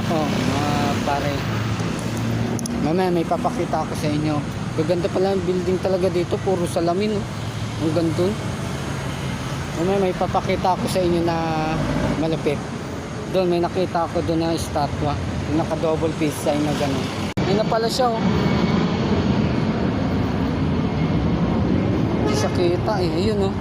ako mga pare. Mamaya may papakita ako sa inyo. Gaganda pala ang building talaga dito, puro salamin, oh. Ang ganda. Mamaya may papakita ako sa inyo na malapit. Doon may nakita ako doon na estatwa, yung naka double peace sign na gano'n. Ayun na pala siya, oh. Hindi siya kita eh, ayun, oh.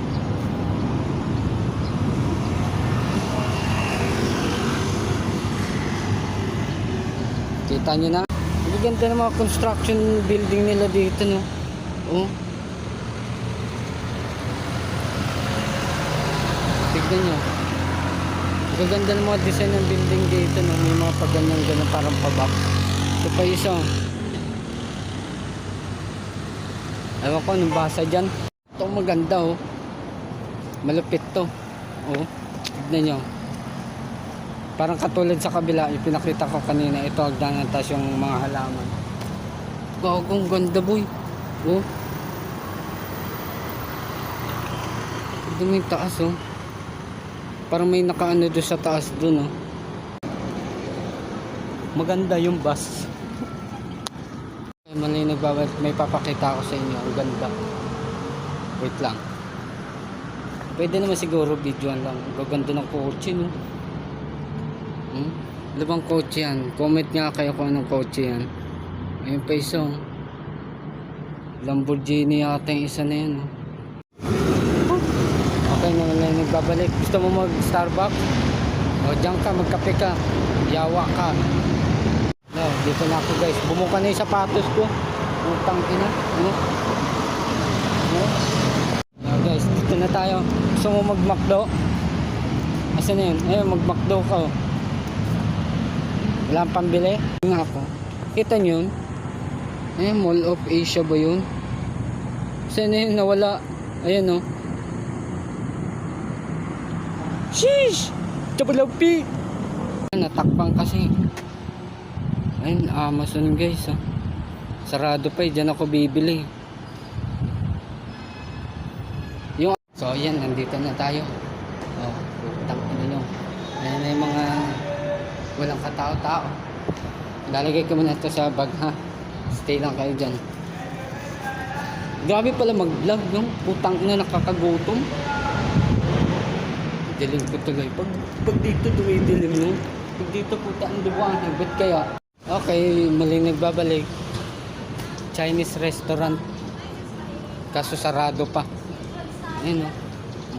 Kita nyo na. Ang ganda ng mga construction building nila dito, no? Oh. Tignan nyo. Ang ganda ng mga design ng building dito, no? May mga paganyan gano'n parang pabak. Ito pa isa. Ewan ko anong basa dyan. Ito maganda, oh. Malupit to. Oh. Tignan nyo. Parang katulad sa kabila, yung pinakita ko kanina, ito hagdanan, tas yung mga halaman. Gagong ganda, boy. Oh. Ito may taas, oh. Parang may nakaano doon sa taas doon, oh. Maganda yung bus. Mali nagbabalik, may papakita ko sa inyo. Ang ganda. Wait lang. Pwede naman siguro videoan lang. Ang ganda ng kotse, no? Ano bang kotse yan? Comment nga kayo kung anong kotse yan. Ayun pa isa, oh. Lamborghini yata yung isa na yan, oh. Okay, nagbabalik. Gusto mo mag Starbucks? O dyan ka, magkape ka, yawa ka. No, dito na ako, guys. Bumuka na yung sapatos ko. Utang ina, no? No? No, guys, dito na tayo. Gusto mo mag McDo? Asan na yun? Ayun, mag McDo ka, oh. Wala ang pambili nga ako. Kita nyo yun? Eh, Mall of Asia ba yun? Saan na yun? Nawala. Ayan, oh. Sheesh! Tabalapi! Natakpang kasi. Ayun, Amazon, guys, oh. Sarado pa, dyan ako bibili. Yung... So, ayan, nandito na tayo. Oh, putang ina nyo. Ayan na yung mga walang katao-tao. Lalagay ko muna ito sa bag, ha. Stay lang kayo dyan. Grabe pala mag-vlog, no? Putang ina, nakakagutom. Dilim ko tuloy. Pag dito dumidilim, no? Pag dito puta ang liwanag. Ba't kaya? Okay, mali nagbabalik. Chinese restaurant. Kaso sarado pa. Ayun, no?